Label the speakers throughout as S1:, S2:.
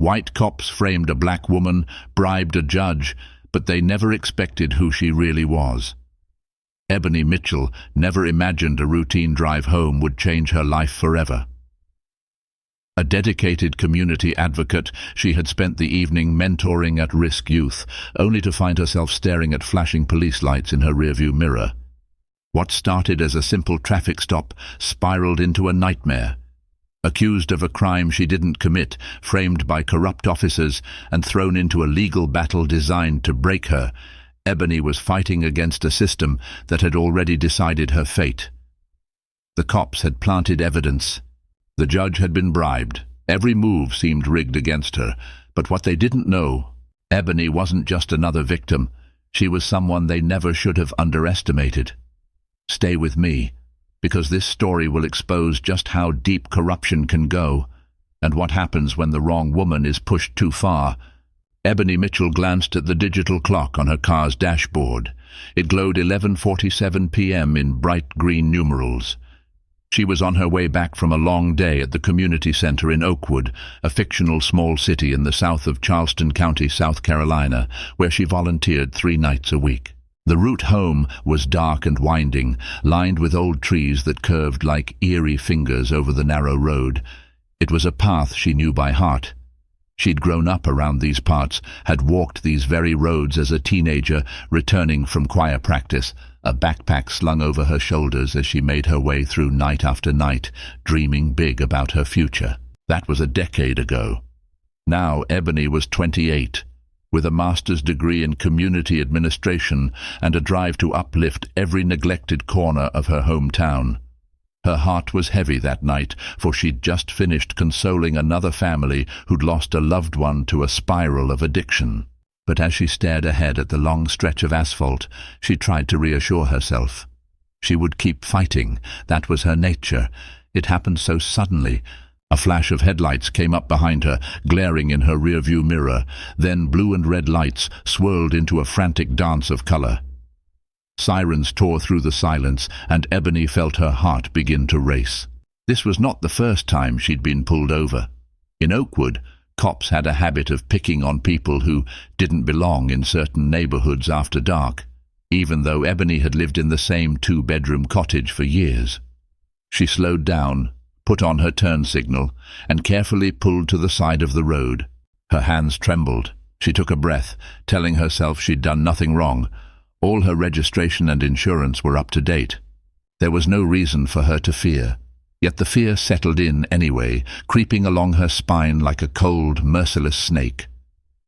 S1: White cops framed a black woman, bribed a judge, but they never expected who she really was. Ebony Mitchell never imagined a routine drive home would change her life forever. A dedicated community advocate, she had spent the evening mentoring at-risk youth, only to find herself staring at flashing police lights in her rearview mirror. What started as a simple traffic stop spiraled into a nightmare. Accused of a crime she didn't commit, framed by corrupt officers, and thrown into a legal battle designed to break her, Ebony was fighting against a system that had already decided her fate. The cops had planted evidence. The judge had been bribed. Every move seemed rigged against her. But what they didn't know, Ebony wasn't just another victim. She was someone they never should have underestimated. Stay with me, because this story will expose just how deep corruption can go, and what happens when the wrong woman is pushed too far. Ebony Mitchell glanced at the digital clock on her car's dashboard. It glowed 11:47 p.m. in bright green numerals. She was on her way back from a long day at the community center in Oakwood, a fictional small city in the south of Charleston County, South Carolina, where she volunteered 3 nights a week. The route home was dark and winding, lined with old trees that curved like eerie fingers over the narrow road. It was a path she knew by heart. She'd grown up around these parts, had walked these very roads as a teenager, returning from choir practice, a backpack slung over her shoulders as she made her way through night after night, dreaming big about her future. That was a decade ago. Now Ebony was 28, with a master's degree in community administration and a drive to uplift every neglected corner of her hometown. Her heart was heavy that night, for she'd just finished consoling another family who'd lost a loved one to a spiral of addiction. But as she stared ahead at the long stretch of asphalt, she tried to reassure herself. She would keep fighting. That was her nature. It happened so suddenly. A flash of headlights came up behind her, glaring in her rearview mirror. Then blue and red lights swirled into a frantic dance of color. Sirens tore through the silence, and Ebony felt her heart begin to race. This was not the first time she'd been pulled over. In Oakwood, cops had a habit of picking on people who didn't belong in certain neighborhoods after dark, even though Ebony had lived in the same 2-bedroom cottage for years. She slowed down, put on her turn signal, and carefully pulled to the side of the road. Her hands trembled. She took a breath, telling herself she'd done nothing wrong. All her registration and insurance were up to date. There was no reason for her to fear. Yet the fear settled in anyway, creeping along her spine like a cold, merciless snake.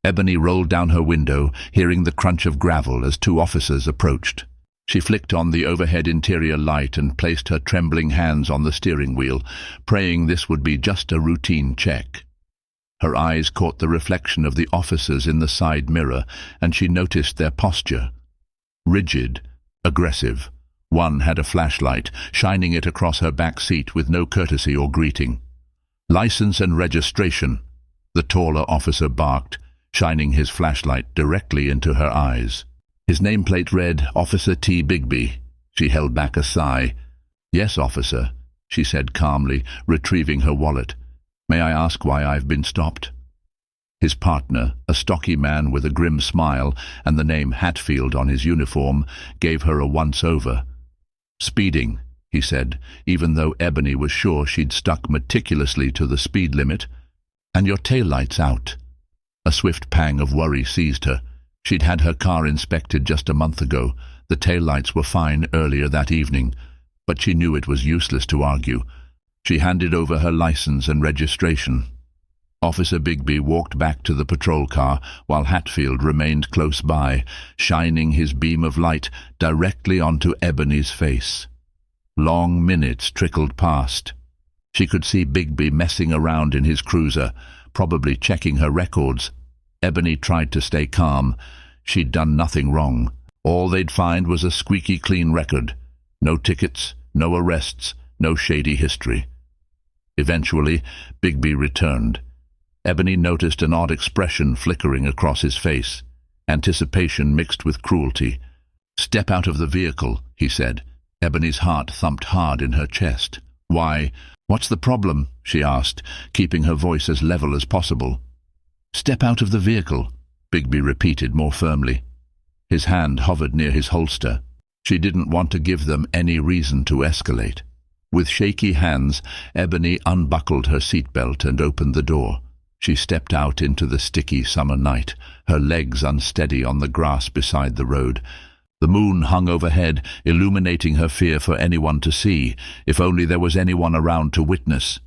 S1: Ebony rolled down her window, hearing the crunch of gravel as 2 officers approached. She flicked on the overhead interior light and placed her trembling hands on the steering wheel, praying this would be just a routine check. Her eyes caught the reflection of the officers in the side mirror, and she noticed their posture. Rigid, aggressive. One had a flashlight, shining it across her back seat with no courtesy or greeting. "License and registration," the taller officer barked, shining his flashlight directly into her eyes. His nameplate read, "Officer T. Bigby." She held back a sigh. "Yes, officer," she said calmly, retrieving her wallet. "May I ask why I've been stopped?" His partner, a stocky man with a grim smile and the name Hatfield on his uniform, gave her a once-over. "Speeding," he said, even though Ebony was sure she'd stuck meticulously to the speed limit. "And your taillight's out." A swift pang of worry seized her. She'd had her car inspected just a month ago. The taillights were fine earlier that evening, but she knew it was useless to argue. She handed over her license and registration. Officer Bigby walked back to the patrol car while Hatfield remained close by, shining his beam of light directly onto Ebony's face. Long minutes trickled past. She could see Bigby messing around in his cruiser, probably checking her records. Ebony tried to stay calm. She'd done nothing wrong. All they'd find was a squeaky clean record. No tickets, no arrests, no shady history. Eventually, Bigby returned. Ebony noticed an odd expression flickering across his face, anticipation mixed with cruelty. "Step out of the vehicle," he said. Ebony's heart thumped hard in her chest. "Why, what's the problem?" she asked, keeping her voice as level as possible. "Step out of the vehicle," Bigby repeated more firmly. His hand hovered near his holster. She didn't want to give them any reason to escalate. With shaky hands, Ebony unbuckled her seatbelt and opened the door. She stepped out into the sticky summer night, her legs unsteady on the grass beside the road. The moon hung overhead, illuminating her fear for anyone to see, if only there was anyone around to witness.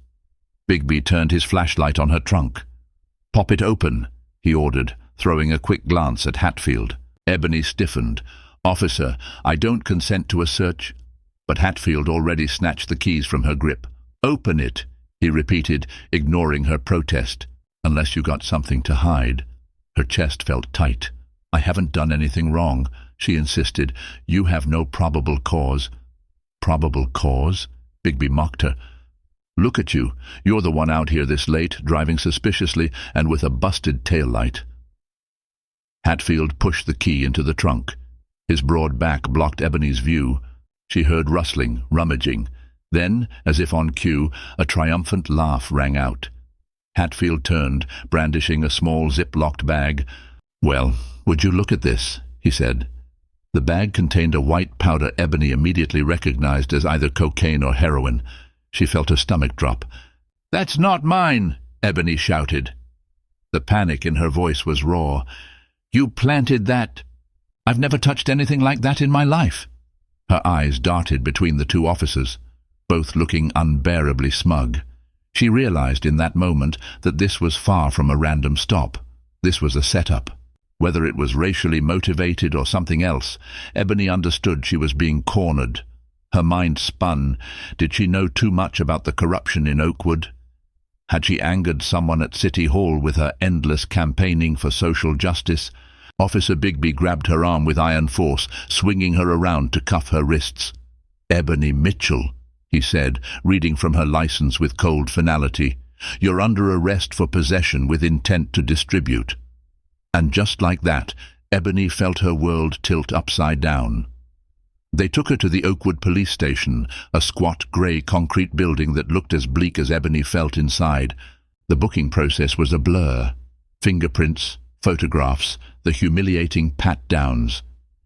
S1: Bigby turned his flashlight on her trunk. "Pop it open," he ordered, throwing a quick glance at Hatfield. Ebony stiffened. "Officer, I don't consent to a search." But Hatfield already snatched the keys from her grip. "Open it," he repeated, ignoring her protest. "Unless you got something to hide." Her chest felt tight. "I haven't done anything wrong," she insisted. "You have no probable cause." "Probable cause?" Bigby mocked her. "Look at you. You're the one out here this late, driving suspiciously and with a busted taillight." Hatfield pushed the key into the trunk. His broad back blocked Ebony's view. She heard rustling, rummaging. Then, as if on cue, a triumphant laugh rang out. Hatfield turned, brandishing a small zip-locked bag. "Well, would you look at this?" he said. The bag contained a white powder Ebony immediately recognized as either cocaine or heroin. She felt her stomach drop. "That's not mine!" Ebony shouted. The panic in her voice was raw. "You planted that!" "I've never touched anything like that in my life." Her eyes darted between the two officers, both looking unbearably smug. She realized in that moment that this was far from a random stop. This was a setup. Whether it was racially motivated or something else, Ebony understood she was being cornered. Her mind spun. Did she know too much about the corruption in Oakwood? Had she angered someone at City Hall with her endless campaigning for social justice? Officer Bigby grabbed her arm with iron force, swinging her around to cuff her wrists. "Ebony Mitchell," he said, reading from her license with cold finality. "You're under arrest for possession with intent to distribute." And just like that, Ebony felt her world tilt upside down. They took her to the Oakwood police station, a squat grey concrete building that looked as bleak as Ebony felt inside. The booking process was a blur. Fingerprints, photographs, the humiliating pat-downs.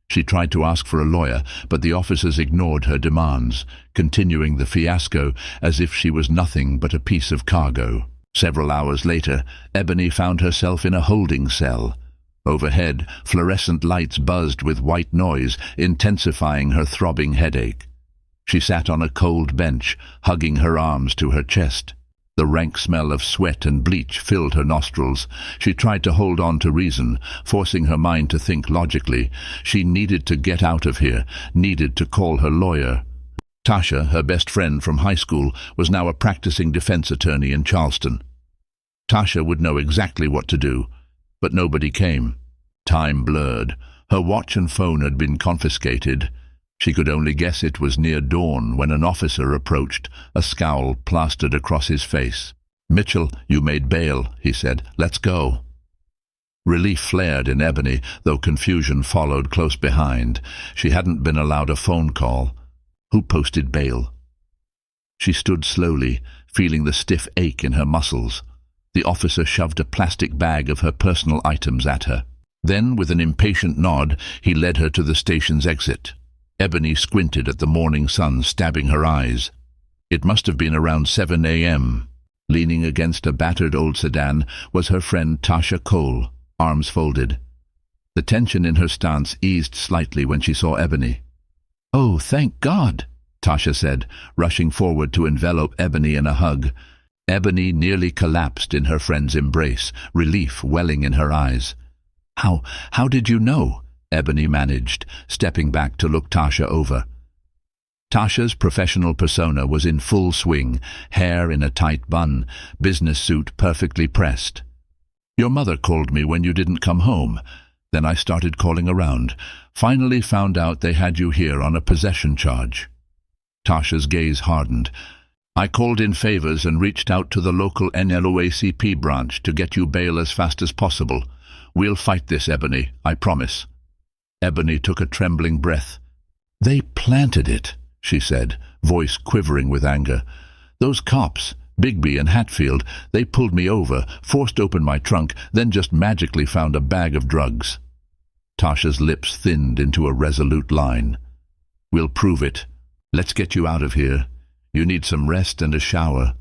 S1: She tried to ask for a lawyer, but the officers ignored her demands, continuing the fiasco as if she was nothing but a piece of cargo. Several hours later, Ebony found herself in a holding cell. Overhead, fluorescent lights buzzed with white noise, intensifying her throbbing headache. She sat on a cold bench, hugging her arms to her chest. The rank smell of sweat and bleach filled her nostrils. She tried to hold on to reason, forcing her mind to think logically. She needed to get out of here, needed to call her lawyer. Tasha, her best friend from high school, was now a practicing defense attorney in Charleston. Tasha would know exactly what to do, but nobody came. Time blurred. Her watch and phone had been confiscated. She could only guess it was near dawn when an officer approached, a scowl plastered across his face. "Mitchell, you made bail," he said. "Let's go." Relief flared in Ebony, though confusion followed close behind. She hadn't been allowed a phone call. Who posted bail? She stood slowly, feeling the stiff ache in her muscles. The officer shoved a plastic bag of her personal items at her. Then, with an impatient nod, he led her to the station's exit. Ebony squinted at the morning sun stabbing her eyes. It must have been around 7 a.m. Leaning against a battered old sedan was her friend Tasha Cole, arms folded. The tension in her stance eased slightly when she saw Ebony. "Oh, thank God," Tasha said, rushing forward to envelop Ebony in a hug. Ebony nearly collapsed in her friend's embrace, relief welling in her eyes. How did you know?" Ebony managed, stepping back to look Tasha over. Tasha's professional persona was in full swing, hair in a tight bun, business suit perfectly pressed. "Your mother called me when you didn't come home. Then I started calling around. Finally found out they had you here on a possession charge." Tasha's gaze hardened. "I called in favors and reached out to the local NLOACP branch to get you bail as fast as possible. We'll fight this, Ebony, I promise." Ebony took a trembling breath. "They planted it," she said, voice quivering with anger. "Those cops, Bigby and Hatfield, they pulled me over, forced open my trunk, then just magically found a bag of drugs. Tasha's lips thinned into a resolute line. We'll prove it. Let's get you out of here. You need some rest and a shower.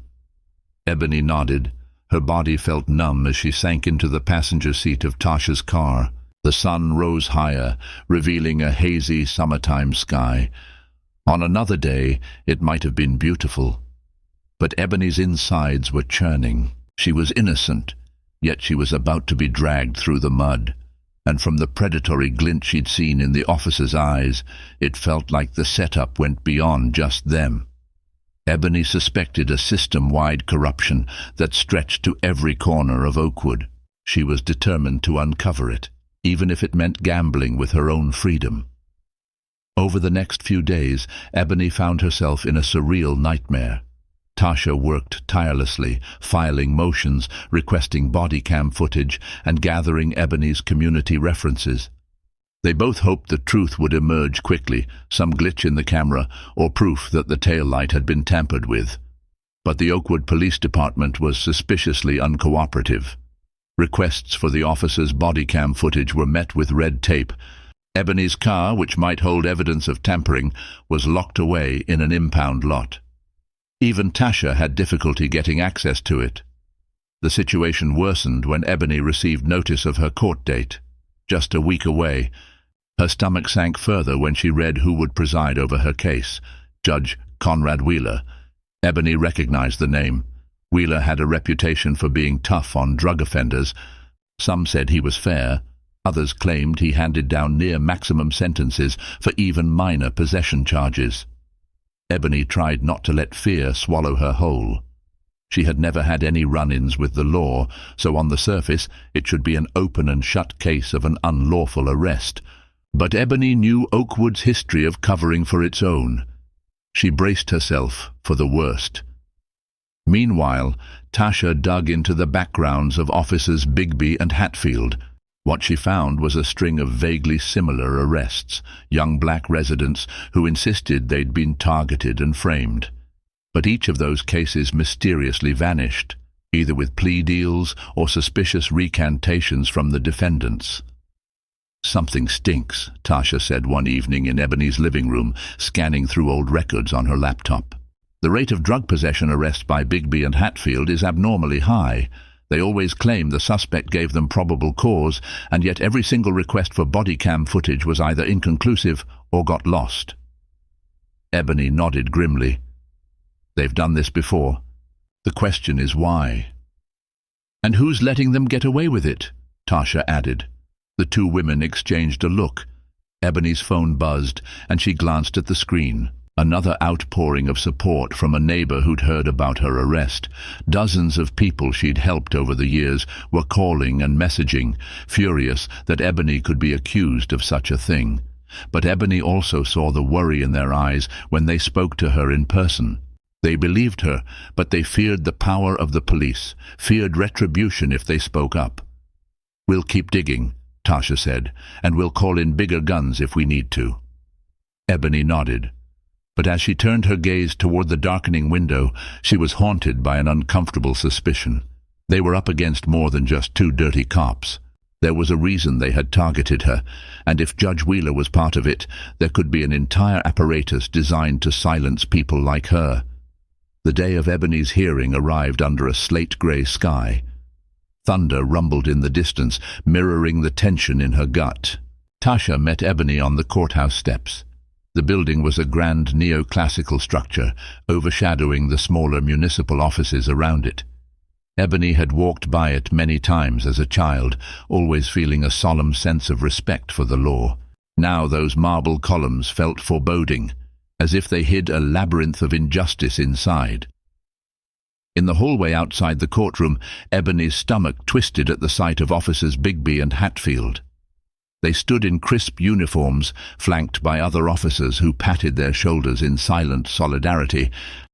S1: Ebony nodded. Her body felt numb as she sank into the passenger seat of Tasha's car. The sun rose higher, revealing a hazy summertime sky. On another day, it might have been beautiful. But Ebony's insides were churning. She was innocent, yet she was about to be dragged through the mud. And from the predatory glint she'd seen in the officer's eyes, it felt like the setup went beyond just them. Ebony suspected a system-wide corruption that stretched to every corner of Oakwood. She was determined to uncover it, even if it meant gambling with her own freedom. Over the next few days, Ebony found herself in a surreal nightmare. Tasha worked tirelessly, filing motions, requesting body cam footage, and gathering Ebony's community references. They both hoped the truth would emerge quickly, some glitch in the camera, or proof that the taillight had been tampered with. But the Oakwood Police Department was suspiciously uncooperative. Requests for the officer's body cam footage were met with red tape. Ebony's car, which might hold evidence of tampering, was locked away in an impound lot. Even Tasha had difficulty getting access to it. The situation worsened when Ebony received notice of her court date, just a week away. Her stomach sank further when she read who would preside over her case, Judge Conrad Wheeler. Ebony recognized the name. Wheeler had a reputation for being tough on drug offenders. Some said he was fair. Others claimed he handed down near-maximum sentences for even minor possession charges. Ebony tried not to let fear swallow her whole. She had never had any run-ins with the law, so on the surface it should be an open and shut case of an unlawful arrest. But Ebony knew Oakwood's history of covering for its own. She braced herself for the worst. Meanwhile, Tasha dug into the backgrounds of officers Bigby and Hatfield. What she found was a string of vaguely similar arrests, young black residents who insisted they'd been targeted and framed. But each of those cases mysteriously vanished, either with plea deals or suspicious recantations from the defendants. "Something stinks," Tasha said one evening in Ebony's living room, scanning through old records on her laptop. "The rate of drug possession arrests by Bigby and Hatfield is abnormally high. They always claim the suspect gave them probable cause, and yet every single request for body cam footage was either inconclusive or got lost." Ebony nodded grimly. "They've done this before. The question is why." "And who's letting them get away with it?" Tasha added. The two women exchanged a look. Ebony's phone buzzed, and she glanced at the screen. Another outpouring of support from a neighbor who'd heard about her arrest. Dozens of people she'd helped over the years were calling and messaging, furious that Ebony could be accused of such a thing. But Ebony also saw the worry in their eyes when they spoke to her in person. They believed her, but they feared the power of the police, feared retribution if they spoke up. "We'll keep digging," Tasha said, "and we'll call in bigger guns if we need to." Ebony nodded. But as she turned her gaze toward the darkening window, she was haunted by an uncomfortable suspicion. They were up against more than just two dirty cops. There was a reason they had targeted her, and if Judge Wheeler was part of it, there could be an entire apparatus designed to silence people like her. The day of Ebony's hearing arrived under a slate-gray sky. Thunder rumbled in the distance, mirroring the tension in her gut. Tasha met Ebony on the courthouse steps. The building was a grand neoclassical structure, overshadowing the smaller municipal offices around it. Ebony had walked by it many times as a child, always feeling a solemn sense of respect for the law. Now those marble columns felt foreboding, as if they hid a labyrinth of injustice inside. In the hallway outside the courtroom, Ebony's stomach twisted at the sight of officers Bigby and Hatfield. They stood in crisp uniforms, flanked by other officers who patted their shoulders in silent solidarity.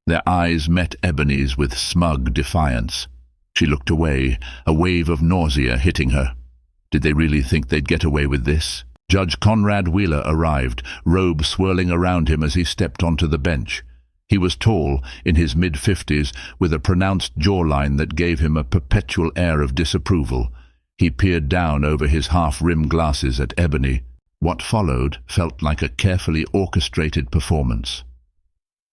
S1: Their eyes met Ebony's with smug defiance. She looked away, a wave of nausea hitting her. Did they really think they'd get away with this? Judge Conrad Wheeler arrived, robe swirling around him as he stepped onto the bench. He was tall, in his mid-50s, with a pronounced jawline that gave him a perpetual air of disapproval. He peered down over his half-rimmed glasses at Ebony. What followed felt like a carefully orchestrated performance.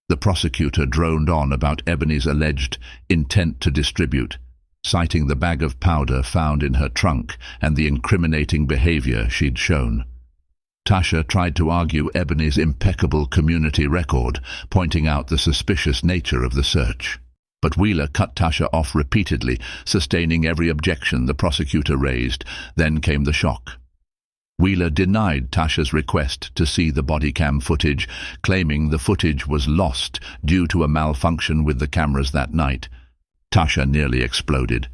S1: The prosecutor droned on about Ebony's alleged intent to distribute, citing the bag of powder found in her trunk and the incriminating behavior she'd shown. Tasha tried to argue Ebony's impeccable community record, pointing out the suspicious nature of the search. But Wheeler cut Tasha off repeatedly, sustaining every objection the prosecutor raised. Then came the shock. Wheeler denied Tasha's request to see the body cam footage, claiming the footage was lost due to a malfunction with the cameras that night. Tasha nearly exploded.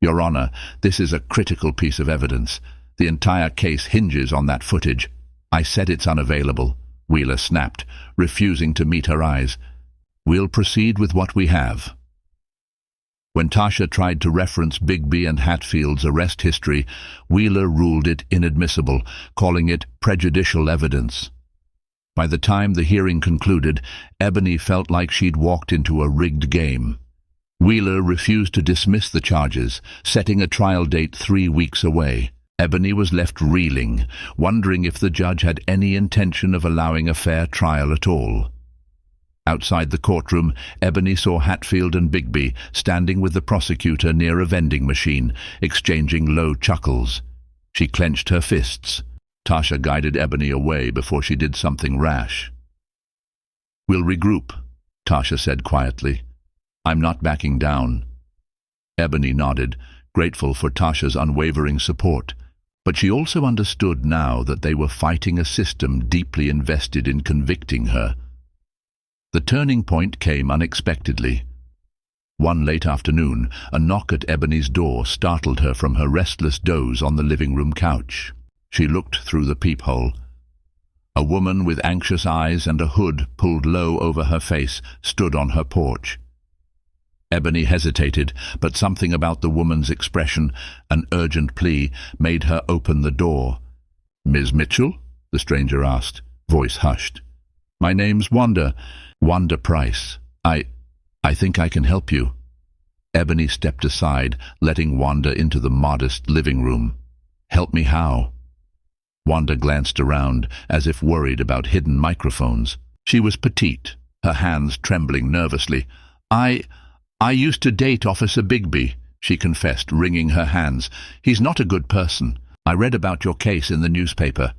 S1: "Your Honor, this is a critical piece of evidence. The entire case hinges on that footage." "I said it's unavailable," Wheeler snapped, refusing to meet her eyes. "We'll proceed with what we have." When Tasha tried to reference Bigby and Hatfield's arrest history, Wheeler ruled it inadmissible, calling it prejudicial evidence. By the time the hearing concluded, Ebony felt like she'd walked into a rigged game. Wheeler refused to dismiss the charges, setting a trial date 3 weeks away. Ebony was left reeling, wondering if the judge had any intention of allowing a fair trial at all. Outside the courtroom, Ebony saw Hatfield and Bigby standing with the prosecutor near a vending machine, exchanging low chuckles. She clenched her fists. Tasha guided Ebony away before she did something rash. "We'll regroup," Tasha said quietly. "I'm not backing down." Ebony nodded, grateful for Tasha's unwavering support. But she also understood now that they were fighting a system deeply invested in convicting her. The turning point came unexpectedly. One late afternoon, a knock at Ebony's door startled her from her restless doze on the living room couch. She looked through the peephole. A woman with anxious eyes and a hood pulled low over her face stood on her porch. Ebony hesitated, but something about the woman's expression, an urgent plea, made her open the door. "Ms. Mitchell?" the stranger asked, voice hushed. "My name's Wanda Price. I think I can help you." Ebony stepped aside, letting Wanda into the modest living room. "Help me how?" Wanda glanced around, as if worried about hidden microphones. She was petite, her hands trembling nervously. I used to date Officer Bigby," she confessed, wringing her hands. "He's not a good person. I read about your case in the newspaper.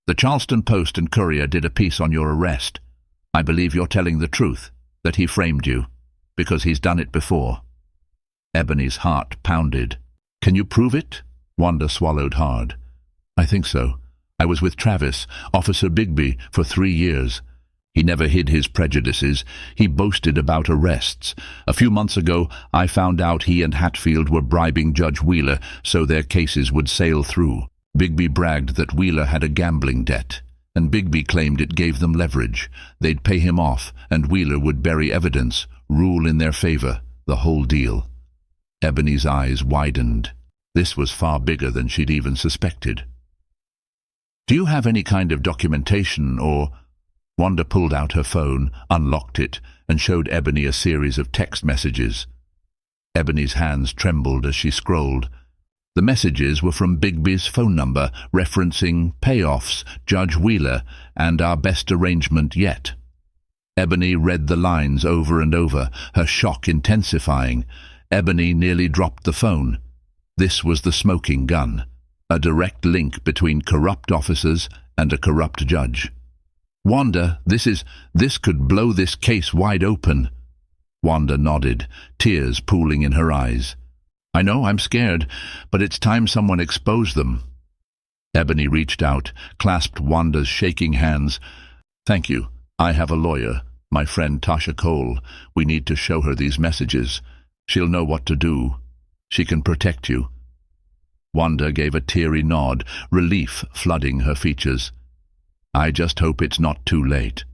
S1: The Charleston Post and Courier did a piece on your arrest. I believe you're telling the truth, that he framed you, because he's done it before." Ebony's heart pounded. "Can you prove it?" Wanda swallowed hard. "I think so. I was with Travis, Officer Bigby, for 3 years. He never hid his prejudices. He boasted about arrests. A few months ago, I found out he and Hatfield were bribing Judge Wheeler so their cases would sail through. Bigby bragged that Wheeler had a gambling debt, and Bigby claimed it gave them leverage. They'd pay him off, and Wheeler would bury evidence, rule in their favor, the whole deal." Ebony's eyes widened. This was far bigger than she'd even suspected. "Do you have any kind of documentation or—" Wanda pulled out her phone, unlocked it, and showed Ebony a series of text messages. Ebony's hands trembled as she scrolled. The messages were from Bigby's phone number, referencing payoffs, Judge Wheeler, and our best arrangement yet. Ebony read the lines over and over, her shock intensifying. Ebony nearly dropped the phone. This was the smoking gun, a direct link between corrupt officers and a corrupt judge. "Wanda, this could blow this case wide open." Wanda nodded, tears pooling in her eyes. "I know, I'm scared, but it's time someone exposed them." Ebony reached out, clasped Wanda's shaking hands. "Thank you. I have a lawyer, my friend Tasha Cole. We need to show her these messages. She'll know what to do. She can protect you." Wanda gave a teary nod, relief flooding her features. "I just hope it's not too late."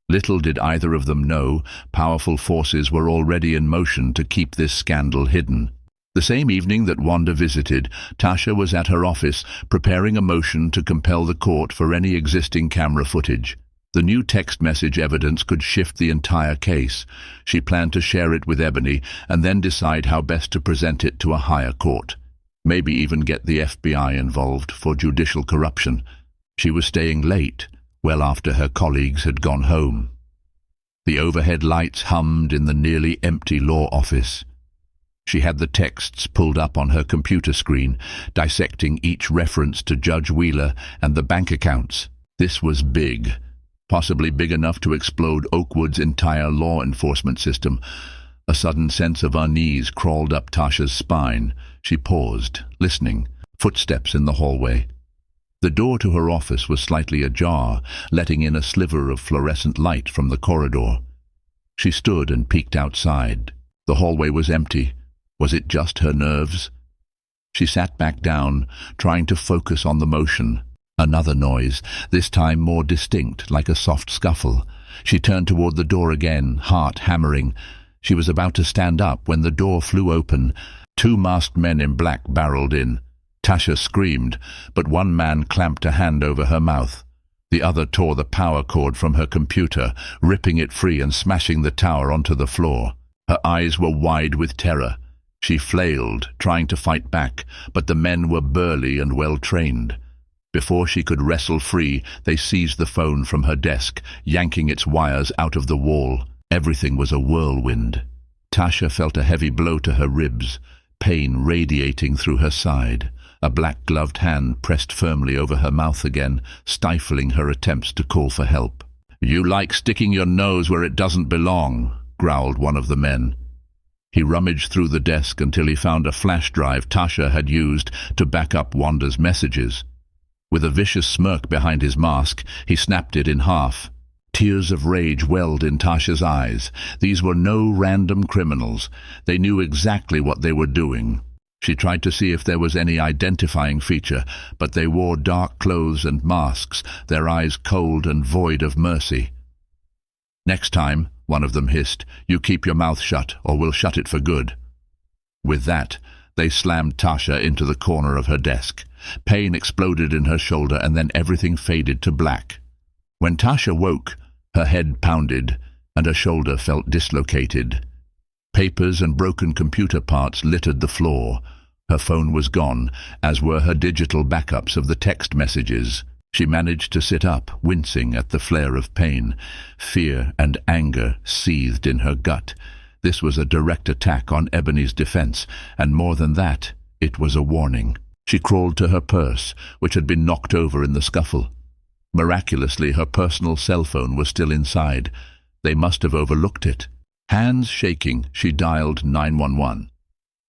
S1: Little did either of them know, powerful forces were already in motion to keep this scandal hidden. The same evening that Wanda visited, Tasha was at her office, preparing a motion to compel the court for any existing camera footage. The new text message evidence could shift the entire case. She planned to share it with Ebony and then decide how best to present it to a higher court. Maybe even get the FBI involved for judicial corruption. She was staying late, well after her colleagues had gone home. The overhead lights hummed in the nearly empty law office. She had the texts pulled up on her computer screen, dissecting each reference to Judge Wheeler and the bank accounts. This was big, possibly big enough to explode Oakwood's entire law enforcement system. A sudden sense of unease crawled up Tasha's spine. She paused, listening. Footsteps in the hallway. The door to her office was slightly ajar, letting in a sliver of fluorescent light from the corridor. She stood and peeked outside. The hallway was empty. Was it just her nerves? She sat back down, trying to focus on the motion. Another noise, this time more distinct, like a soft scuffle. She turned toward the door again, heart hammering. She was about to stand up when the door flew open. 2 masked men in black barreled in. Tasha screamed, but one man clamped a hand over her mouth. The other tore the power cord from her computer, ripping it free and smashing the tower onto the floor. Her eyes were wide with terror. She flailed, trying to fight back, but the men were burly and well-trained. Before she could wrestle free, they seized the phone from her desk, yanking its wires out of the wall. Everything was a whirlwind. Tasha felt a heavy blow to her ribs, pain radiating through her side. A black-gloved hand pressed firmly over her mouth again, stifling her attempts to call for help. "You like sticking your nose where it doesn't belong," growled one of the men. He rummaged through the desk until he found a flash drive Tasha had used to back up Wanda's messages. With a vicious smirk behind his mask, he snapped it in half. Tears of rage welled in Tasha's eyes. These were no random criminals. They knew exactly what they were doing. She tried to see if there was any identifying feature, but they wore dark clothes and masks, their eyes cold and void of mercy. "Next time," one of them hissed, "you keep your mouth shut, or we'll shut it for good." With that, they slammed Tasha into the corner of her desk. Pain exploded in her shoulder, and then everything faded to black. When Tasha woke, her head pounded, and her shoulder felt dislocated. Papers and broken computer parts littered the floor. Her phone was gone, as were her digital backups of the text messages. She managed to sit up, wincing at the flare of pain. Fear and anger seethed in her gut. This was a direct attack on Ebony's defense, and more than that, it was a warning. She crawled to her purse, which had been knocked over in the scuffle. Miraculously, her personal cell phone was still inside. They must have overlooked it. Hands shaking, she dialed 911.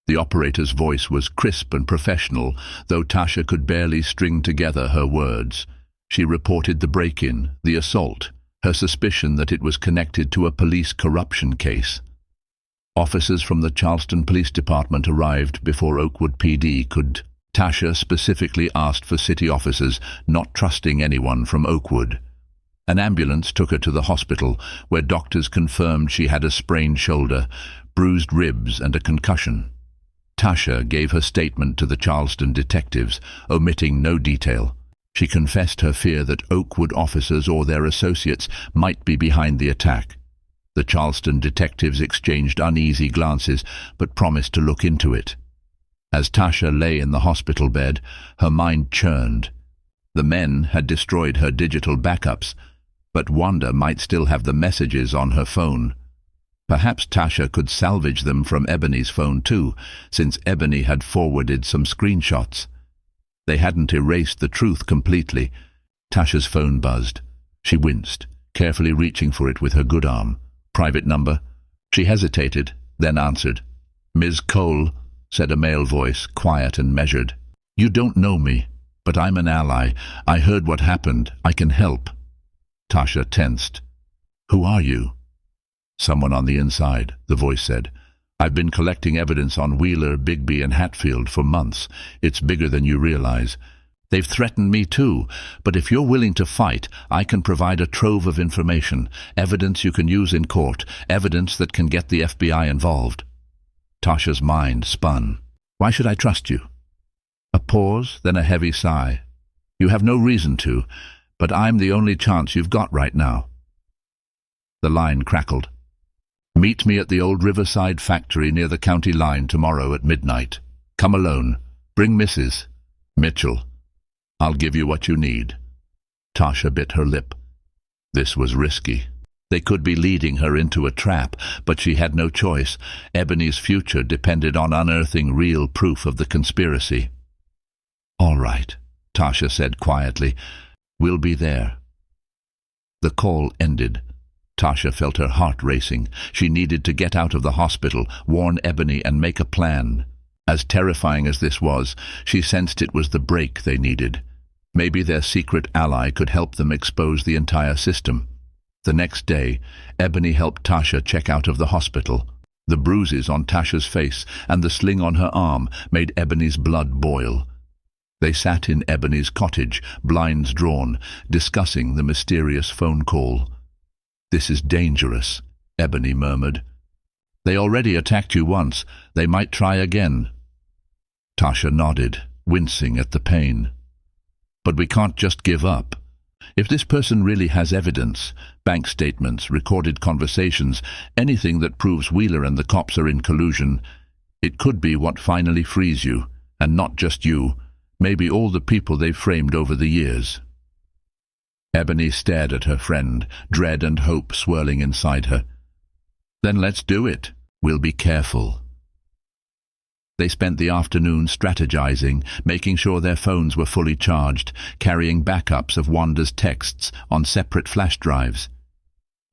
S1: The operator's voice was crisp and professional, though Tasha could barely string together her words. She reported the break-in, the assault, her suspicion that it was connected to a police corruption case. Officers from the Charleston Police Department arrived before Oakwood PD could. Tasha specifically asked for city officers, not trusting anyone from Oakwood. An ambulance took her to the hospital, where doctors confirmed she had a sprained shoulder, bruised ribs, and a concussion. Tasha gave her statement to the Charleston detectives, omitting no detail. She confessed her fear that Oakwood officers or their associates might be behind the attack. The Charleston detectives exchanged uneasy glances, but promised to look into it. As Tasha lay in the hospital bed, her mind churned. The men had destroyed her digital backups, but Wanda might still have the messages on her phone. Perhaps Tasha could salvage them from Ebony's phone too, since Ebony had forwarded some screenshots. They hadn't erased the truth completely. Tasha's phone buzzed. She winced, carefully reaching for it with her good arm. "Private number?" She hesitated, then answered. "Ms. Cole," said a male voice, quiet and measured. "You don't know me, but I'm an ally. I heard what happened. I can help." Tasha tensed. "Who are you?" "Someone on the inside," the voice said. "I've been collecting evidence on Wheeler, Bigby, and Hatfield for months. It's bigger than you realize. They've threatened me too, but if you're willing to fight, I can provide a trove of information, evidence you can use in court, evidence that can get the FBI involved." Tasha's mind spun. "Why should I trust you?" A pause, then a heavy sigh. "You have no reason to. but I'm the only chance you've got right now." The line crackled. "Meet me at the old Riverside factory near the county line tomorrow at midnight. Come alone. Bring Mrs. Mitchell. I'll give you what you need." Tasha bit her lip. This was risky. They could be leading her into a trap, but she had no choice. Ebony's future depended on unearthing real proof of the conspiracy. "All right," Tasha said quietly. "We'll be there." The call ended. Tasha felt her heart racing. She needed to get out of the hospital, warn Ebony, and make a plan. As terrifying as this was, she sensed it was the break they needed. Maybe their secret ally could help them expose the entire system. The next day, Ebony helped Tasha check out of the hospital. The bruises on Tasha's face and the sling on her arm made Ebony's blood boil. They sat in Ebony's cottage, blinds drawn, discussing the mysterious phone call. "This is dangerous," Ebony murmured. "They already attacked you once. They might try again." Tasha nodded, wincing at the pain. "But we can't just give up. If this person really has evidence, bank statements, recorded conversations, anything that proves Wheeler and the cops are in collusion, it could be what finally frees you, and not just you, maybe all the people they've framed over the years." Ebony stared at her friend, dread and hope swirling inside her. "Then let's do it. We'll be careful." They spent the afternoon strategizing, making sure their phones were fully charged, carrying backups of Wanda's texts on separate flash drives.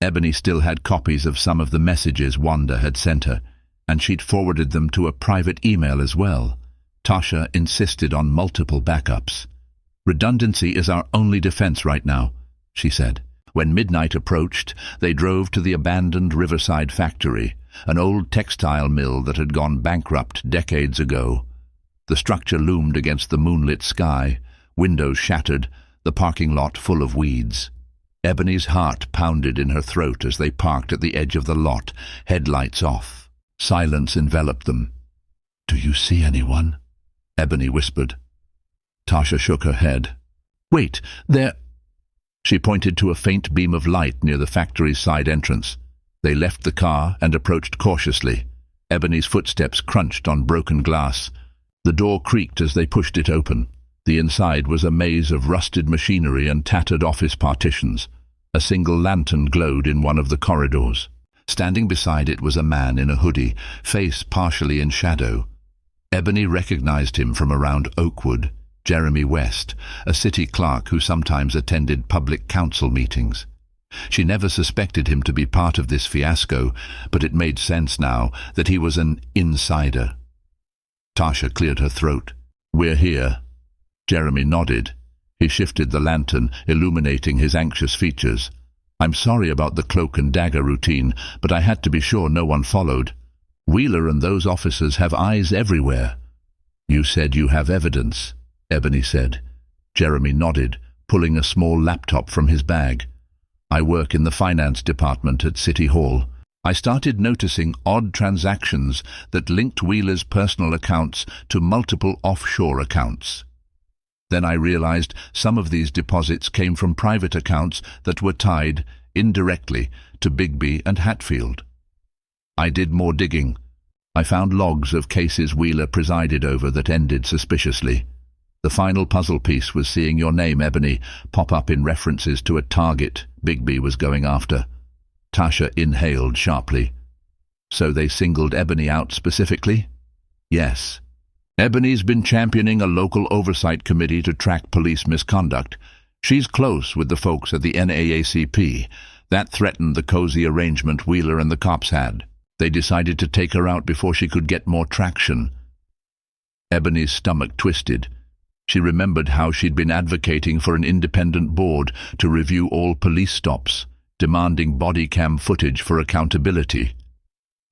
S1: Ebony still had copies of some of the messages Wanda had sent her, and she'd forwarded them to a private email as well. Tasha insisted on multiple backups. "Redundancy is our only defense right now," she said. When midnight approached, they drove to the abandoned Riverside factory, an old textile mill that had gone bankrupt decades ago. The structure loomed against the moonlit sky, windows shattered, the parking lot full of weeds. Ebony's heart pounded in her throat as they parked at the edge of the lot, headlights off. Silence enveloped them. "Do you see anyone?" Ebony whispered. Tasha shook her head. "Wait, there—" She pointed to a faint beam of light near the factory's side entrance. They left the car and approached cautiously. Ebony's footsteps crunched on broken glass. The door creaked as they pushed it open. The inside was a maze of rusted machinery and tattered office partitions. A single lantern glowed in one of the corridors. Standing beside it was a man in a hoodie, face partially in shadow. Ebony recognized him from around Oakwood, Jeremy West, a city clerk who sometimes attended public council meetings. She never suspected him to be part of this fiasco, but it made sense now that he was an insider. Tasha cleared her throat. "We're here." Jeremy nodded. He shifted the lantern, illuminating his anxious features. "I'm sorry about the cloak and dagger routine, but I had to be sure no one followed. Wheeler and those officers have eyes everywhere." "You said you have evidence," Ebony said. Jeremy nodded, pulling a small laptop from his bag. "I work in the finance department at City Hall. I started noticing odd transactions that linked Wheeler's personal accounts to multiple offshore accounts. Then I realized some of these deposits came from private accounts that were tied, indirectly, to Bigby and Hatfield. I did more digging. I found logs of cases Wheeler presided over that ended suspiciously. The final puzzle piece was seeing your name, Ebony, pop up in references to a target Bigby was going after." Tasha inhaled sharply. "So they singled Ebony out specifically?" "Yes. Ebony's been championing a local oversight committee to track police misconduct. She's close with the folks at the NAACP. That threatened the cozy arrangement Wheeler and the cops had. They decided to take her out before she could get more traction." Ebony's stomach twisted. She remembered how she'd been advocating for an independent board to review all police stops, demanding body cam footage for accountability.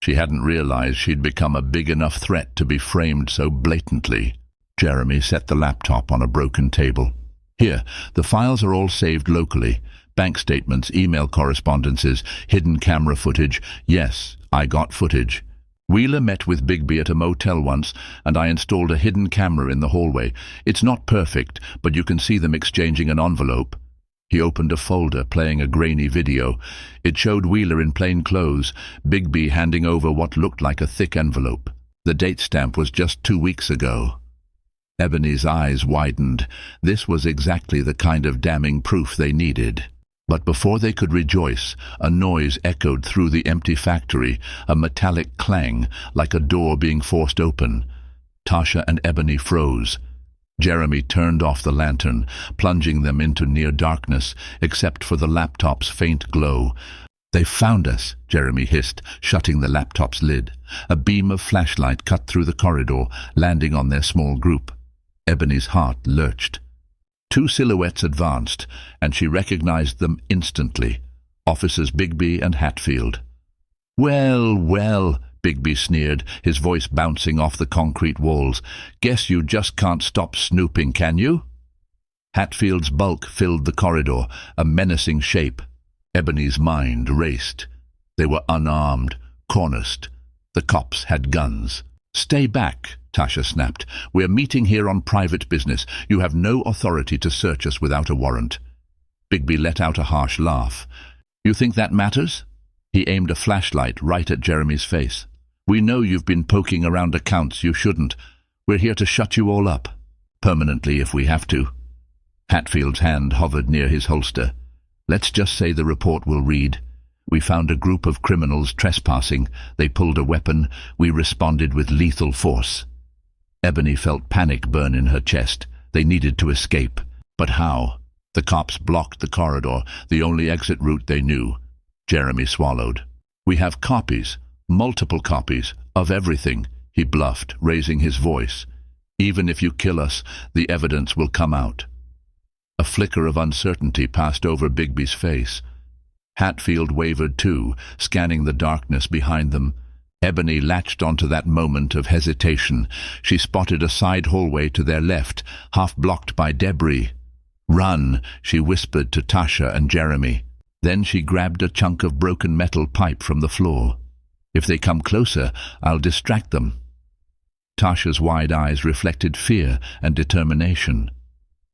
S1: She hadn't realized she'd become a big enough threat to be framed so blatantly. Jeremy set the laptop on a broken table. "Here, the files are all saved locally. Bank statements, email correspondences, hidden camera footage. Yes, I got footage. Wheeler met with Bigby at a motel once, and I installed a hidden camera in the hallway. It's not perfect, but you can see them exchanging an envelope." He opened a folder, playing a grainy video. It showed Wheeler in plain clothes, Bigby handing over what looked like a thick envelope. The date stamp was just 2 weeks ago. Ebony's eyes widened. This was exactly the kind of damning proof they needed. But before they could rejoice, a noise echoed through the empty factory, a metallic clang, like a door being forced open. Tasha and Ebony froze. Jeremy turned off the lantern, plunging them into near darkness, except for the laptop's faint glow. "They've found us," Jeremy hissed, shutting the laptop's lid. A beam of flashlight cut through the corridor, landing on their small group. Ebony's heart lurched. 2 silhouettes advanced, and she recognized them instantly. Officers Bigby and Hatfield. "Well, well," Bigby sneered, his voice bouncing off the concrete walls. "Guess you just can't stop snooping, can you?" Hatfield's bulk filled the corridor, a menacing shape. Ebony's mind raced. They were unarmed, cornered. The cops had guns. "Stay back," Tasha snapped. "We're meeting here on private business. You have no authority to search us without a warrant." Bigby let out a harsh laugh. "You think that matters?" He aimed a flashlight right at Jeremy's face. "We know you've been poking around accounts you shouldn't. We're here to shut you all up. Permanently if we have to." Hatfield's hand hovered near his holster. "Let's just say the report will read. We found a group of criminals trespassing. They pulled a weapon. We responded with lethal force." Ebony felt panic burn in her chest. They needed to escape. But how? The cops blocked the corridor, the only exit route they knew. Jeremy swallowed. "We have copies, multiple copies, of everything," he bluffed, raising his voice. "Even if you kill us, the evidence will come out." A flicker of uncertainty passed over Bigby's face. Hatfield wavered too, scanning the darkness behind them. Ebony latched onto that moment of hesitation. She spotted a side hallway to their left, half blocked by debris. "Run," she whispered to Tasha and Jeremy. Then she grabbed a chunk of broken metal pipe from the floor. "If they come closer, I'll distract them." Tasha's wide eyes reflected fear and determination.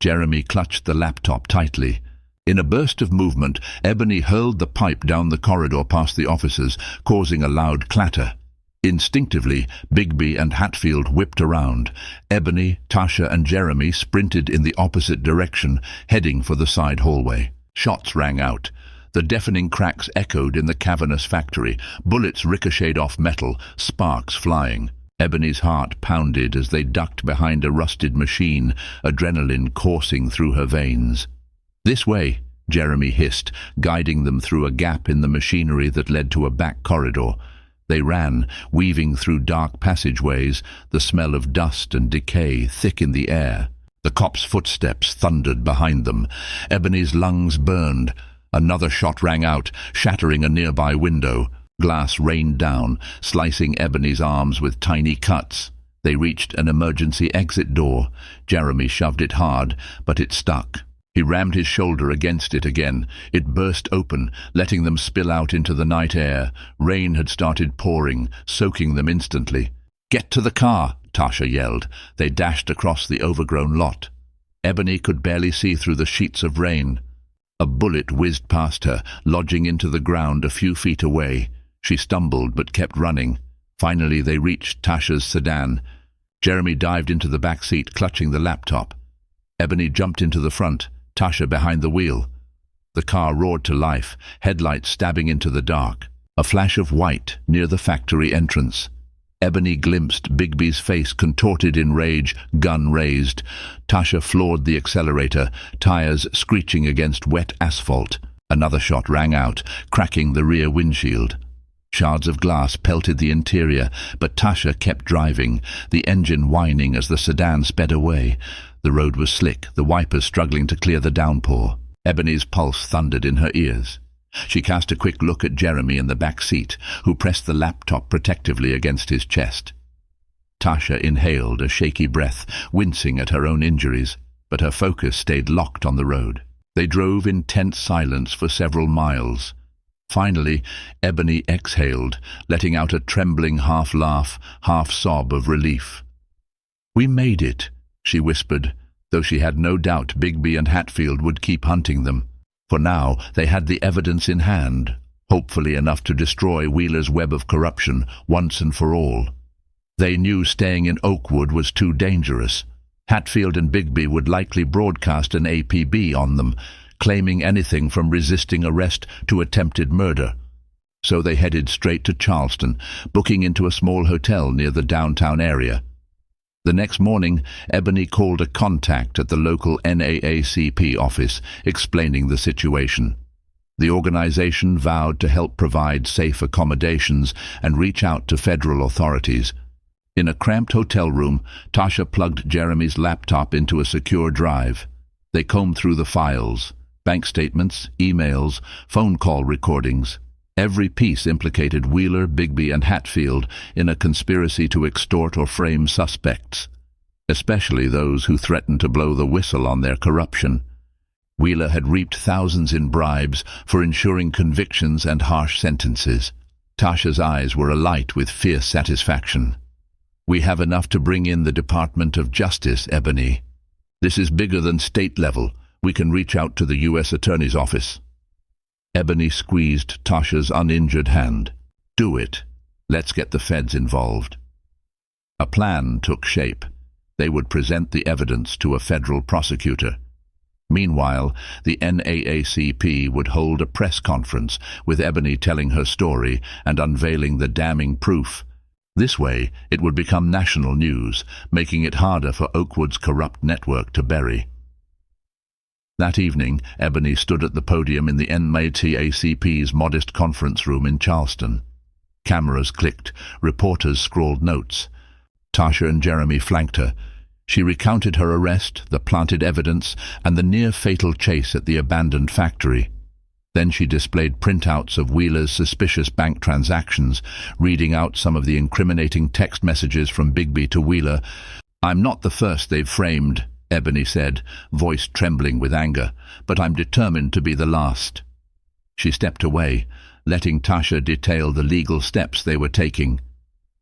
S1: Jeremy clutched the laptop tightly. In a burst of movement, Ebony hurled the pipe down the corridor past the officers, causing a loud clatter. Instinctively, Bigby and Hatfield whipped around. Ebony, Tasha and Jeremy sprinted in the opposite direction, heading for the side hallway. Shots rang out. The deafening cracks echoed in the cavernous factory. Bullets ricocheted off metal, sparks flying. Ebony's heart pounded as they ducked behind a rusted machine, adrenaline coursing through her veins. "This way," Jeremy hissed, guiding them through a gap in the machinery that led to a back corridor. They ran, weaving through dark passageways, the smell of dust and decay thick in the air. The cops' footsteps thundered behind them. Ebony's lungs burned. Another shot rang out, shattering a nearby window. Glass rained down, slicing Ebony's arms with tiny cuts. They reached an emergency exit door. Jeremy shoved it hard, but it stuck. He rammed his shoulder against it again. It burst open, letting them spill out into the night air. Rain had started pouring, soaking them instantly. "Get to the car," Tasha yelled. They dashed across the overgrown lot. Ebony could barely see through the sheets of rain. A bullet whizzed past her, lodging into the ground a few feet away. She stumbled but kept running. Finally they reached Tasha's sedan. Jeremy dived into the back seat, clutching the laptop. Ebony jumped into the front, Tasha behind the wheel. The car roared to life, headlights stabbing into the dark. A flash of white near the factory entrance. Ebony glimpsed Bigby's face contorted in rage, gun raised. Tasha floored the accelerator, tires screeching against wet asphalt. Another shot rang out, cracking the rear windshield. Shards of glass pelted the interior, but Tasha kept driving, the engine whining as the sedan sped away. The road was slick, the wipers struggling to clear the downpour. Ebony's pulse thundered in her ears. She cast a quick look at Jeremy in the back seat, who pressed the laptop protectively against his chest. Tasha inhaled a shaky breath, wincing at her own injuries, but her focus stayed locked on the road. They drove in tense silence for several miles. Finally, Ebony exhaled, letting out a trembling half-laugh, half-sob of relief. "We made it," she whispered, though she had no doubt Bigby and Hatfield would keep hunting them. For now, they had the evidence in hand, hopefully enough to destroy Wheeler's web of corruption once and for all. They knew staying in Oakwood was too dangerous. Hatfield and Bigby would likely broadcast an APB on them, claiming anything from resisting arrest to attempted murder. So they headed straight to Charleston, booking into a small hotel near the downtown area. The next morning, Ebony called a contact at the local NAACP office, explaining the situation. The organization vowed to help provide safe accommodations and reach out to federal authorities. In a cramped hotel room, Tasha plugged Jeremy's laptop into a secure drive. They combed through the files, bank statements, emails, phone call recordings. Every piece implicated Wheeler, Bigby, and Hatfield in a conspiracy to extort or frame suspects, especially those who threatened to blow the whistle on their corruption. Wheeler had reaped thousands in bribes for ensuring convictions and harsh sentences. Tasha's eyes were alight with fierce satisfaction. "We have enough to bring in the Department of Justice, Ebony. This is bigger than state level. We can reach out to the U.S. Attorney's Office." Ebony squeezed Tasha's uninjured hand. "Do it. Let's get the feds involved." A plan took shape. They would present the evidence to a federal prosecutor. Meanwhile, the NAACP would hold a press conference, with Ebony telling her story and unveiling the damning proof. This way, it would become national news, making it harder for Oakwood's corrupt network to bury. That evening, Ebony stood at the podium in the NAACP's modest conference room in Charleston. Cameras clicked, reporters scrawled notes. Tasha and Jeremy flanked her. She recounted her arrest, the planted evidence, and the near-fatal chase at the abandoned factory. Then she displayed printouts of Wheeler's suspicious bank transactions, reading out some of the incriminating text messages from Bigby to Wheeler. "I'm not the first they've framed," Ebony said, voice trembling with anger, "but I'm determined to be the last." She stepped away, letting Tasha detail the legal steps they were taking.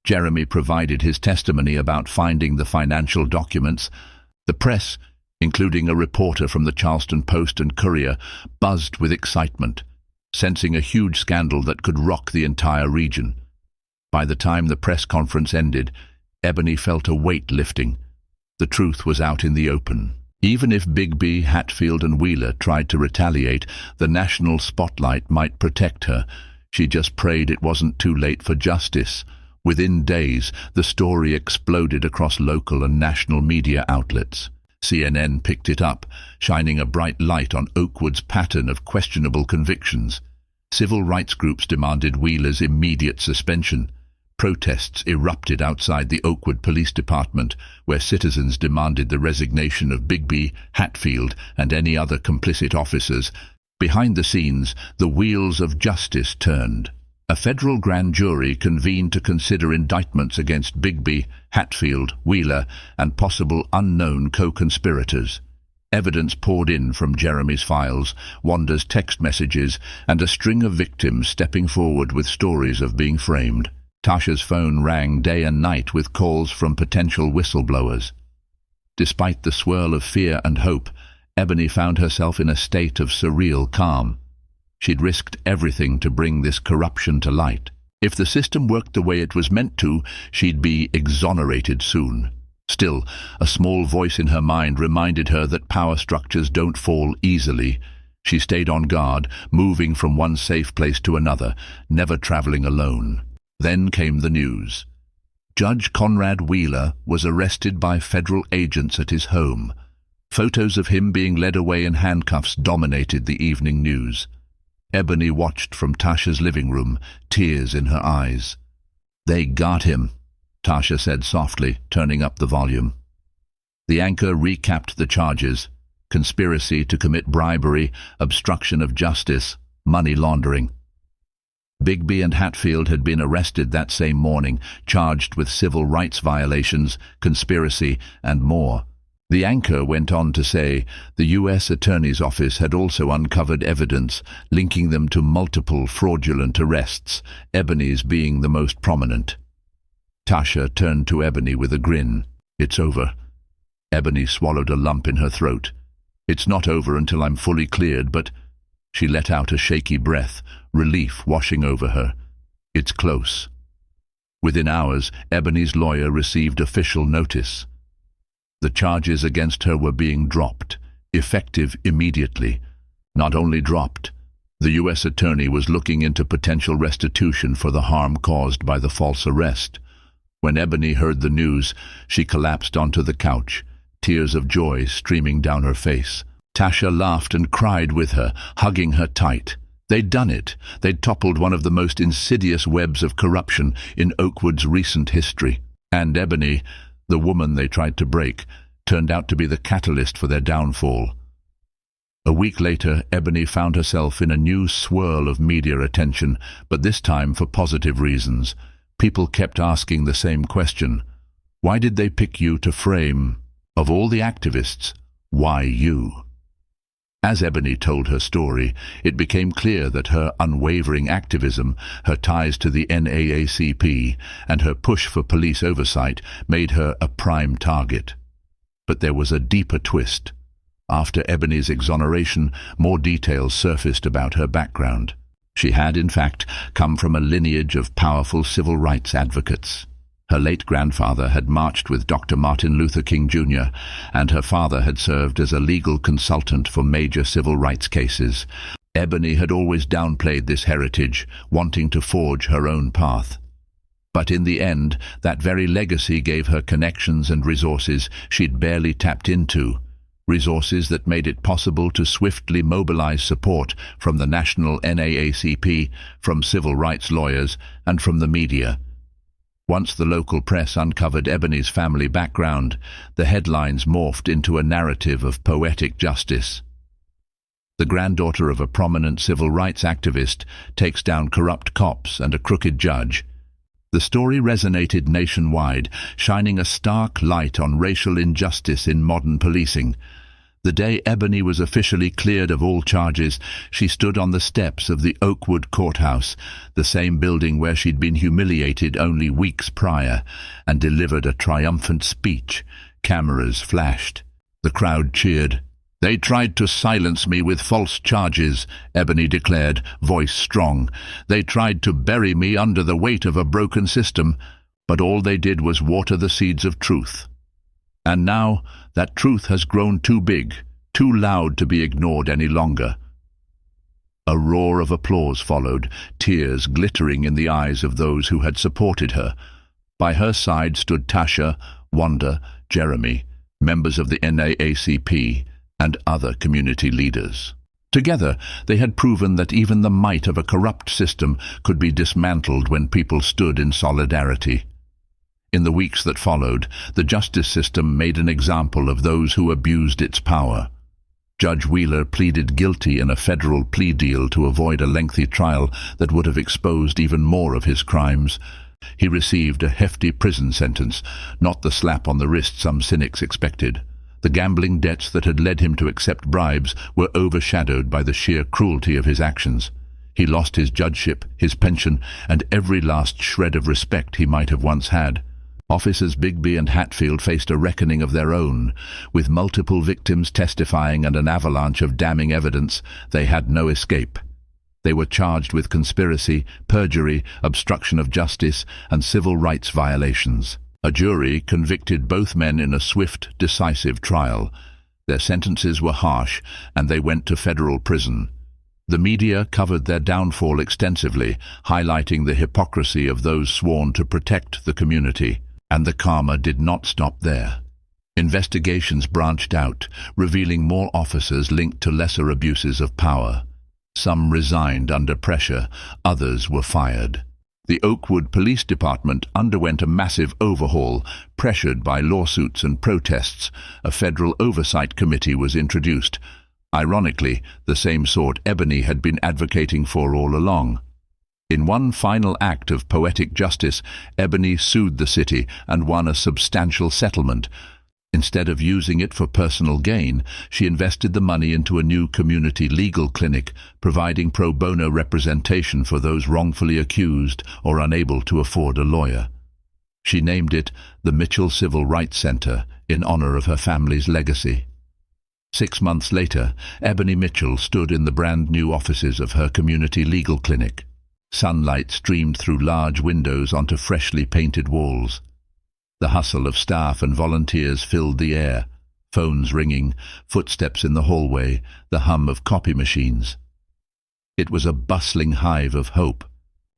S1: Jeremy provided his testimony about finding the financial documents. The press, including a reporter from the Charleston Post and Courier, buzzed with excitement, sensing a huge scandal that could rock the entire region. By the time the press conference ended, Ebony felt a weight lifting. The truth was out in the open. Even if Bigby, Hatfield, and Wheeler tried to retaliate, the national spotlight might protect her. She just prayed it wasn't too late for justice. Within days, the story exploded across local and national media outlets. CNN picked it up, shining a bright light on Oakwood's pattern of questionable convictions. Civil rights groups demanded Wheeler's immediate suspension. Protests erupted outside the Oakwood Police Department, where citizens demanded the resignation of Bigby, Hatfield, and any other complicit officers. Behind the scenes, the wheels of justice turned. A federal grand jury convened to consider indictments against Bigby, Hatfield, Wheeler, and possible unknown co-conspirators. Evidence poured in from Jeremy's files, Wanda's text messages, and a string of victims stepping forward with stories of being framed. Tasha's phone rang day and night with calls from potential whistleblowers. Despite the swirl of fear and hope, Ebony found herself in a state of surreal calm. She'd risked everything to bring this corruption to light. If the system worked the way it was meant to, she'd be exonerated soon. Still, a small voice in her mind reminded her that power structures don't fall easily. She stayed on guard, moving from one safe place to another, never traveling alone. Then came the news. Judge Conrad Wheeler was arrested by federal agents at his home. Photos of him being led away in handcuffs dominated the evening news. Ebony watched from Tasha's living room, tears in her eyes. "They got him," Tasha said softly, turning up the volume. The anchor recapped the charges: conspiracy to commit bribery, obstruction of justice, money laundering. Bigby and Hatfield had been arrested that same morning, charged with civil rights violations, conspiracy, and more. The anchor went on to say the U.S. Attorney's Office had also uncovered evidence linking them to multiple fraudulent arrests, Ebony's being the most prominent. Tasha turned to Ebony with a grin. "It's over." Ebony swallowed a lump in her throat. "It's not over until I'm fully cleared, but..." She let out a shaky breath, relief washing over her. It's close. Within hours, Ebony's lawyer received official notice. The charges against her were being dropped, effective immediately. Not only dropped, the U.S. attorney was looking into potential restitution for the harm caused by the false arrest. When Ebony heard the news, she collapsed onto the couch, tears of joy streaming down her face. Tasha laughed and cried with her, hugging her tight. They'd done it. They'd toppled one of the most insidious webs of corruption in Oakwood's recent history. And Ebony, the woman they tried to break, turned out to be the catalyst for their downfall. A week later, Ebony found herself in a new swirl of media attention, but this time for positive reasons. People kept asking the same question. Why did they pick you to frame? Of all the activists, why you? As Ebony told her story, it became clear that her unwavering activism, her ties to the NAACP, and her push for police oversight made her a prime target. But there was a deeper twist. After Ebony's exoneration, more details surfaced about her background. She had, in fact, come from a lineage of powerful civil rights advocates. Her late grandfather had marched with Dr. Martin Luther King Jr., and her father had served as a legal consultant for major civil rights cases. Ebony had always downplayed this heritage, wanting to forge her own path. But in the end, that very legacy gave her connections and resources she'd barely tapped into. Resources that made it possible to swiftly mobilize support from the national NAACP, from civil rights lawyers, and from the media. Once the local press uncovered Ebony's family background, the headlines morphed into a narrative of poetic justice. The granddaughter of a prominent civil rights activist takes down corrupt cops and a crooked judge. The story resonated nationwide, shining a stark light on racial injustice in modern policing. The day Ebony was officially cleared of all charges, she stood on the steps of the Oakwood courthouse, the same building where she'd been humiliated only weeks prior, and delivered a triumphant speech. Cameras flashed. The crowd cheered. "They tried to silence me with false charges," Ebony declared, voice strong. "They tried to bury me under the weight of a broken system, but all they did was water the seeds of truth. And now that truth has grown too big, too loud to be ignored any longer." A roar of applause followed, tears glittering in the eyes of those who had supported her. By her side stood Tasha, Wanda, Jeremy, members of the NAACP, and other community leaders. Together, they had proven that even the might of a corrupt system could be dismantled when people stood in solidarity. In the weeks that followed, the justice system made an example of those who abused its power. Judge Wheeler pleaded guilty in a federal plea deal to avoid a lengthy trial that would have exposed even more of his crimes. He received a hefty prison sentence, not the slap on the wrist some cynics expected. The gambling debts that had led him to accept bribes were overshadowed by the sheer cruelty of his actions. He lost his judgeship, his pension, and every last shred of respect he might have once had. Officers Bigby and Hatfield faced a reckoning of their own. With multiple victims testifying and an avalanche of damning evidence, they had no escape. They were charged with conspiracy, perjury, obstruction of justice, and civil rights violations. A jury convicted both men in a swift, decisive trial. Their sentences were harsh, and they went to federal prison. The media covered their downfall extensively, highlighting the hypocrisy of those sworn to protect the community. And the karma did not stop there. Investigations branched out, revealing more officers linked to lesser abuses of power. Some resigned under pressure, others were fired. The Oakwood Police Department underwent a massive overhaul. Pressured by lawsuits and protests, a federal oversight committee was introduced. Ironically, the same sort Ebony had been advocating for all along. In one final act of poetic justice, Ebony sued the city and won a substantial settlement. Instead of using it for personal gain, she invested the money into a new community legal clinic, providing pro bono representation for those wrongfully accused or unable to afford a lawyer. She named it the Mitchell Civil Rights Center in honor of her family's legacy. 6 months later, Ebony Mitchell stood in the brand-new offices of her community legal clinic. Sunlight streamed through large windows onto freshly painted walls. The hustle of staff and volunteers filled the air, phones ringing, footsteps in the hallway, the hum of copy machines. It was a bustling hive of hope.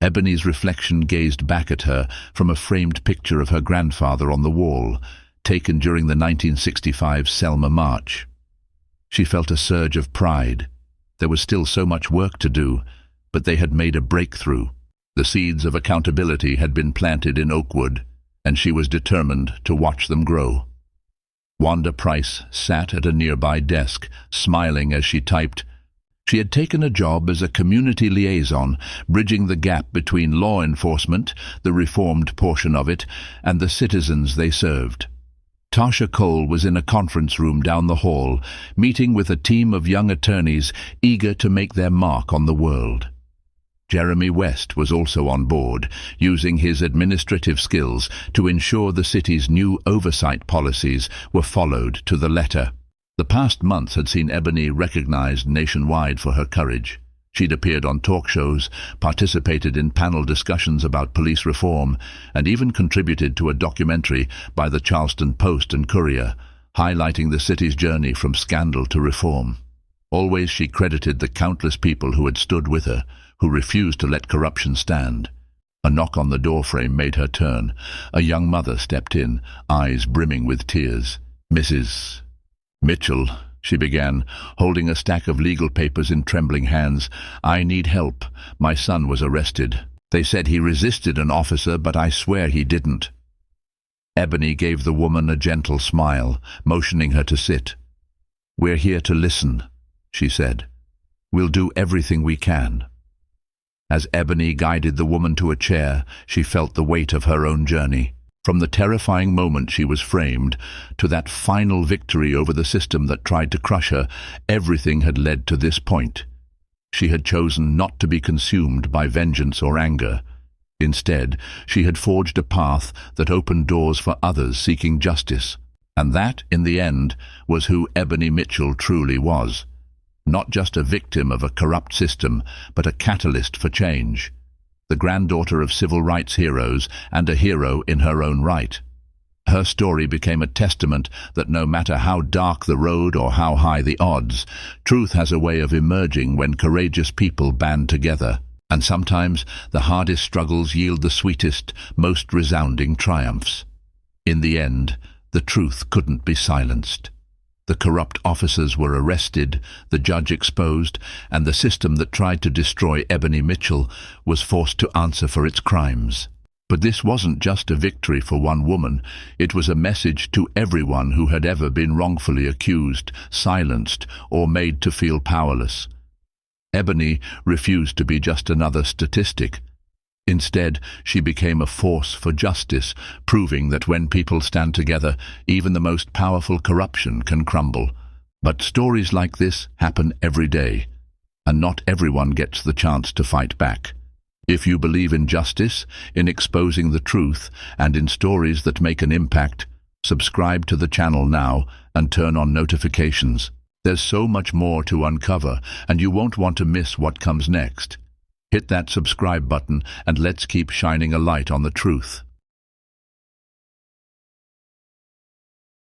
S1: Ebony's reflection gazed back at her from a framed picture of her grandfather on the wall, taken during the 1965 Selma March. She felt a surge of pride. There was still so much work to do, but they had made a breakthrough. The seeds of accountability had been planted in Oakwood, and she was determined to watch them grow. Wanda Price sat at a nearby desk, smiling as she typed. She had taken a job as a community liaison, bridging the gap between law enforcement, the reformed portion of it, and the citizens they served. Tasha Cole was in a conference room down the hall, meeting with a team of young attorneys eager to make their mark on the world. Jeremy West was also on board, using his administrative skills to ensure the city's new oversight policies were followed to the letter. The past months had seen Ebony recognized nationwide for her courage. She'd appeared on talk shows, participated in panel discussions about police reform, and even contributed to a documentary by the Charleston Post and Courier, highlighting the city's journey from scandal to reform. Always she credited the countless people who had stood with her, who refused to let corruption stand. A knock on the doorframe made her turn. A young mother stepped in, eyes brimming with tears. "Mrs. Mitchell," she began, holding a stack of legal papers in trembling hands. "I need help. My son was arrested. They said he resisted an officer, but I swear he didn't." Ebony gave the woman a gentle smile, motioning her to sit. "We're here to listen," she said. "We'll do everything we can." As Ebony guided the woman to a chair, she felt the weight of her own journey. From the terrifying moment she was framed, to that final victory over the system that tried to crush her, everything had led to this point. She had chosen not to be consumed by vengeance or anger. Instead, she had forged a path that opened doors for others seeking justice. And that, in the end, was who Ebony Mitchell truly was. Not just a victim of a corrupt system, but a catalyst for change. The granddaughter of civil rights heroes and a hero in her own right. Her story became a testament that no matter how dark the road or how high the odds, truth has a way of emerging when courageous people band together. And sometimes the hardest struggles yield the sweetest, most resounding triumphs. In the end, the truth couldn't be silenced. The corrupt officers were arrested, the judge exposed, and the system that tried to destroy Ebony Mitchell was forced to answer for its crimes. But this wasn't just a victory for one woman. It was a message to everyone who had ever been wrongfully accused, silenced, or made to feel powerless. Ebony refused to be just another statistic. Instead, she became a force for justice, proving that when people stand together, even the most powerful corruption can crumble. But stories like this happen every day, and not everyone gets the chance to fight back. If you believe in justice, in exposing the truth, and in stories that make an impact, subscribe to the channel now and turn on notifications. There's so much more to uncover, and you won't want to miss what comes next. Hit that subscribe button and let's keep shining a light on the truth.